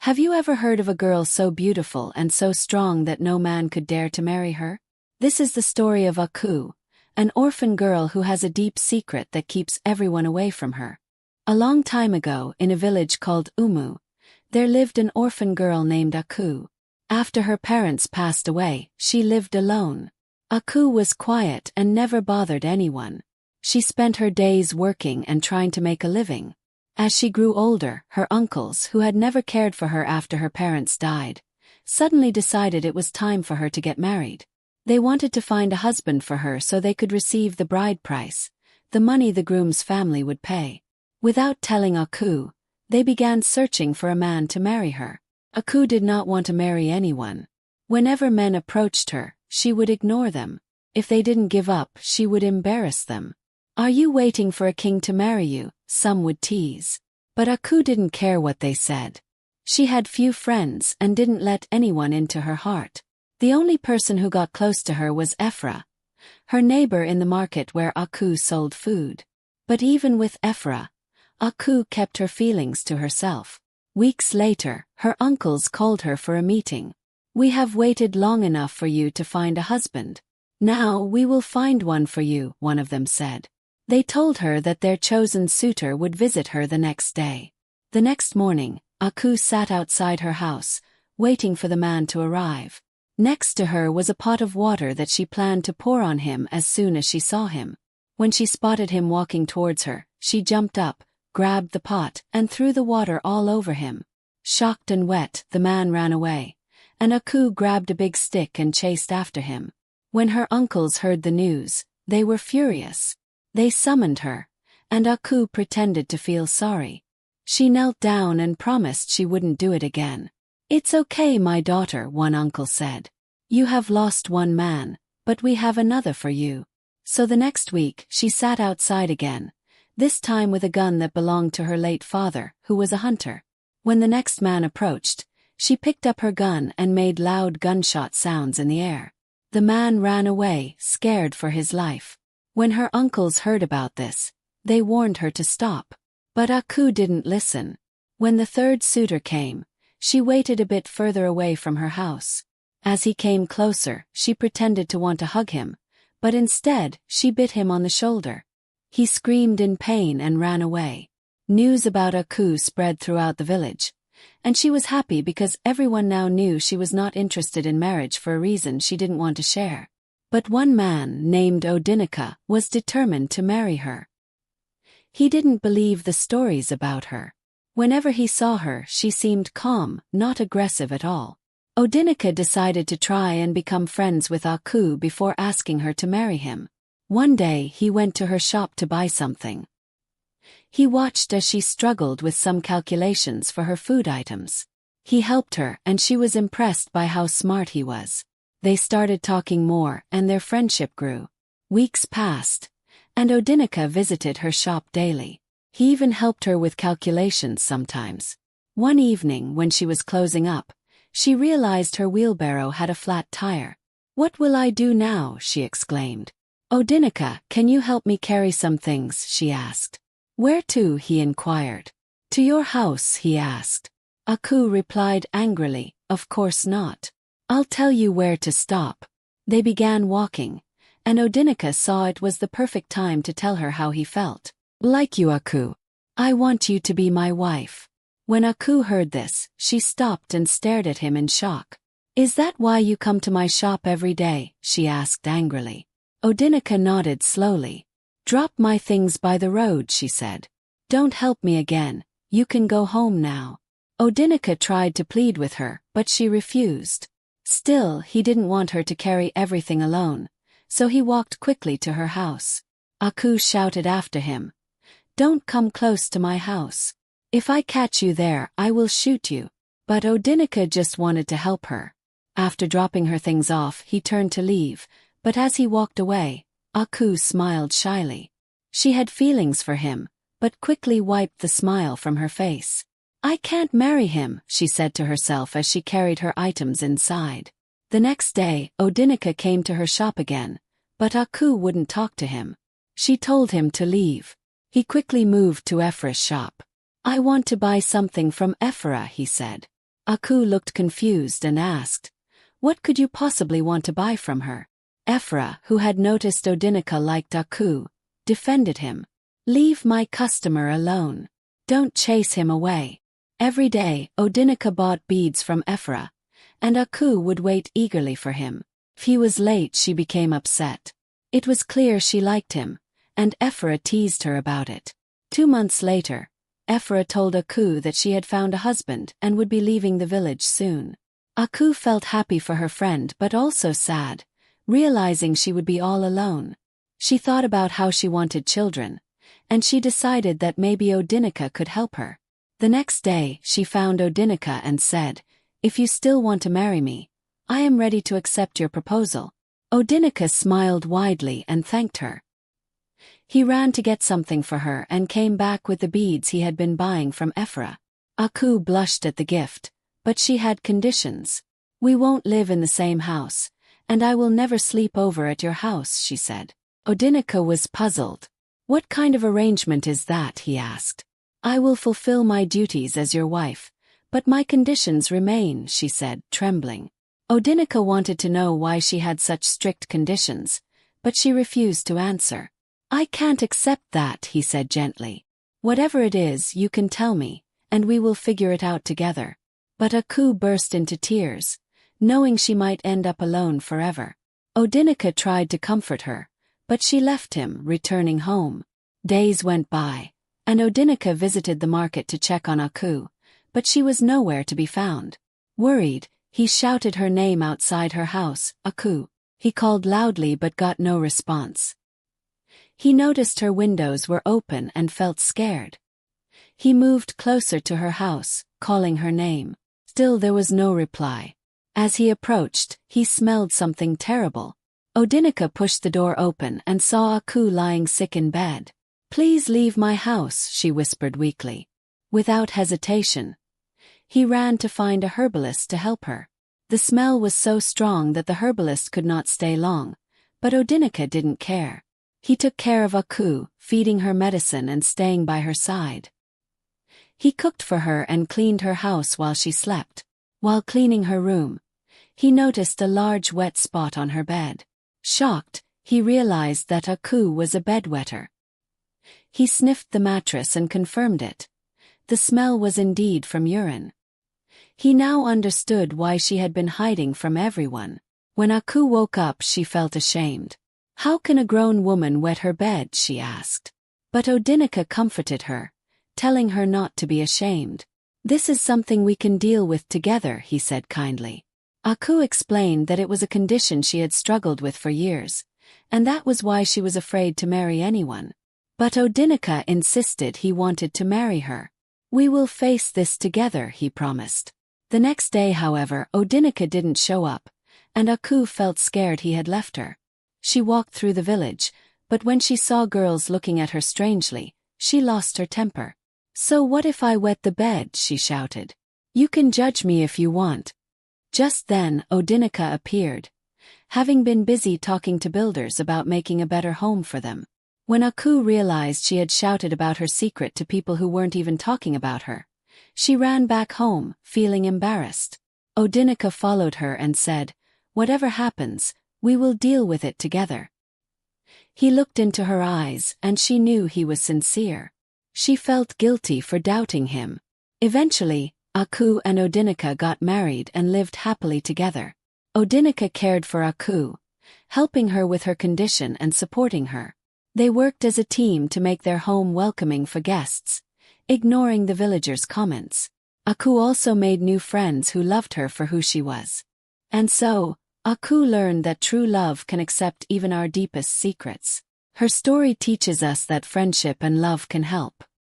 Have you ever heard of a girl so beautiful and so strong that no man could dare to marry her? This is the story of Aku, an orphan girl who has a deep secret that keeps everyone away from her. A long time ago, in a village called Umu, there lived an orphan girl named Aku. After her parents passed away, she lived alone. Aku was quiet and never bothered anyone. She spent her days working and trying to make a living. As she grew older, her uncles, who had never cared for her after her parents died, suddenly decided it was time for her to get married. They wanted to find a husband for her so they could receive the bride price, the money the groom's family would pay. Without telling Aku, they began searching for a man to marry her. Aku did not want to marry anyone. Whenever men approached her, she would ignore them. If they didn't give up, she would embarrass them. "Are you waiting for a king to marry you?" some would tease. But Aku didn't care what they said. She had few friends and didn't let anyone into her heart. The only person who got close to her was Ephra, her neighbor in the market where Aku sold food. But even with Ephra, Aku kept her feelings to herself. Weeks later, her uncles called her for a meeting. "We have waited long enough for you to find a husband. Now we will find one for you," one of them said. They told her that their chosen suitor would visit her the next day. The next morning, Aku sat outside her house, waiting for the man to arrive. Next to her was a pot of water that she planned to pour on him as soon as she saw him. When she spotted him walking towards her, she jumped up, grabbed the pot, and threw the water all over him. Shocked and wet, the man ran away, and Aku grabbed a big stick and chased after him. When her uncles heard the news, they were furious. They summoned her, and Aku pretended to feel sorry. She knelt down and promised she wouldn't do it again. "It's okay, my daughter," one uncle said. "You have lost one man, but we have another for you." So the next week, she sat outside again, this time with a gun that belonged to her late father, who was a hunter. When the next man approached, she picked up her gun and made loud gunshot sounds in the air. The man ran away, scared for his life. When her uncles heard about this, they warned her to stop. But Aku didn't listen. When the third suitor came, she waited a bit further away from her house. As he came closer, she pretended to want to hug him, but instead, she bit him on the shoulder. He screamed in pain and ran away. News about Aku spread throughout the village, and she was happy because everyone now knew she was not interested in marriage for a reason she didn't want to share. But one man, named Odinica, was determined to marry her. He didn't believe the stories about her. Whenever he saw her, she seemed calm, not aggressive at all. Odinica decided to try and become friends with Aku before asking her to marry him. One day he went to her shop to buy something. He watched as she struggled with some calculations for her food items. He helped her, and she was impressed by how smart he was. They started talking more, and their friendship grew. Weeks passed, and Odinica visited her shop daily. He even helped her with calculations sometimes. One evening, when she was closing up, she realized her wheelbarrow had a flat tire. "What will I do now?" she exclaimed. "Odinica, can you help me carry some things?" she asked. "Where to?" he inquired. "To your house," he asked. Aku replied angrily, "Of course not. I'll tell you where to stop." They began walking, and Odinica saw it was the perfect time to tell her how he felt. "Like you, Aku. I want you to be my wife." When Aku heard this, she stopped and stared at him in shock. "Is that why you come to my shop every day?" she asked angrily. Odinica nodded slowly. "Drop my things by the road," she said. "Don't help me again, you can go home now." Odinica tried to plead with her, but she refused. Still, he didn't want her to carry everything alone, so he walked quickly to her house. Aku shouted after him, "Don't come close to my house. If I catch you there, I will shoot you." But Odinica just wanted to help her. After dropping her things off, he turned to leave, but as he walked away, Aku smiled shyly. She had feelings for him, but quickly wiped the smile from her face. "I can't marry him," she said to herself as she carried her items inside. The next day, Odinica came to her shop again, but Aku wouldn't talk to him. She told him to leave. He quickly moved to Ephra's shop. "I want to buy something from Ephra," he said. Aku looked confused and asked, "What could you possibly want to buy from her?" Ephra, who had noticed Odinica liked Aku, defended him. "Leave my customer alone. Don't chase him away." Every day, Odinica bought beads from Ephra, and Aku would wait eagerly for him. If he was late, she became upset. It was clear she liked him, and Ephra teased her about it. 2 months later, Ephra told Aku that she had found a husband and would be leaving the village soon. Aku felt happy for her friend but also sad, realizing she would be all alone. She thought about how she wanted children, and she decided that maybe Odinica could help her. The next day, she found Odinica and said, "If you still want to marry me, I am ready to accept your proposal." Odinica smiled widely and thanked her. He ran to get something for her and came back with the beads he had been buying from Ephra. Aku blushed at the gift, but she had conditions. "We won't live in the same house, and I will never sleep over at your house," she said. Odinica was puzzled. "What kind of arrangement is that?" he asked. "I will fulfill my duties as your wife, but my conditions remain," she said, trembling. Odinica wanted to know why she had such strict conditions, but she refused to answer. "I can't accept that," he said gently. "Whatever it is, you can tell me, and we will figure it out together." But Aku burst into tears, knowing she might end up alone forever. Odinica tried to comfort her, but she left him, returning home. Days went by, and Odinica visited the market to check on Aku, but she was nowhere to be found. Worried, he shouted her name outside her house, "Aku." He called loudly but got no response. He noticed her windows were open and felt scared. He moved closer to her house, calling her name. Still there was no reply. As he approached, he smelled something terrible. Odinica pushed the door open and saw Aku lying sick in bed. "Please leave my house," she whispered weakly. Without hesitation, he ran to find a herbalist to help her. The smell was so strong that the herbalist could not stay long, but Odinica didn't care. He took care of Aku, feeding her medicine and staying by her side. He cooked for her and cleaned her house while she slept. While cleaning her room, he noticed a large wet spot on her bed. Shocked, he realized that Aku was a bedwetter. He sniffed the mattress and confirmed it. The smell was indeed from urine. He now understood why she had been hiding from everyone. When Aku woke up, she felt ashamed. "How can a grown woman wet her bed?" she asked. But Odinica comforted her, telling her not to be ashamed. "This is something we can deal with together," he said kindly. Aku explained that it was a condition she had struggled with for years, and that was why she was afraid to marry anyone. But Odinica insisted he wanted to marry her. "We will face this together," he promised. The next day, however, Odinica didn't show up, and Aku felt scared he had left her. She walked through the village, but when she saw girls looking at her strangely, she lost her temper. "So what if I wet the bed?" she shouted. "You can judge me if you want." Just then, Odinica appeared, having been busy talking to builders about making a better home for them. When Aku realized she had shouted about her secret to people who weren't even talking about her, she ran back home, feeling embarrassed. Odinica followed her and said, "Whatever happens, we will deal with it together." He looked into her eyes, and she knew he was sincere. She felt guilty for doubting him. Eventually, Aku and Odinica got married and lived happily together. Odinica cared for Aku, helping her with her condition and supporting her. They worked as a team to make their home welcoming for guests, ignoring the villagers' comments. Aku also made new friends who loved her for who she was. And so, Aku learned that true love can accept even our deepest secrets. Her story teaches us that friendship and love can help.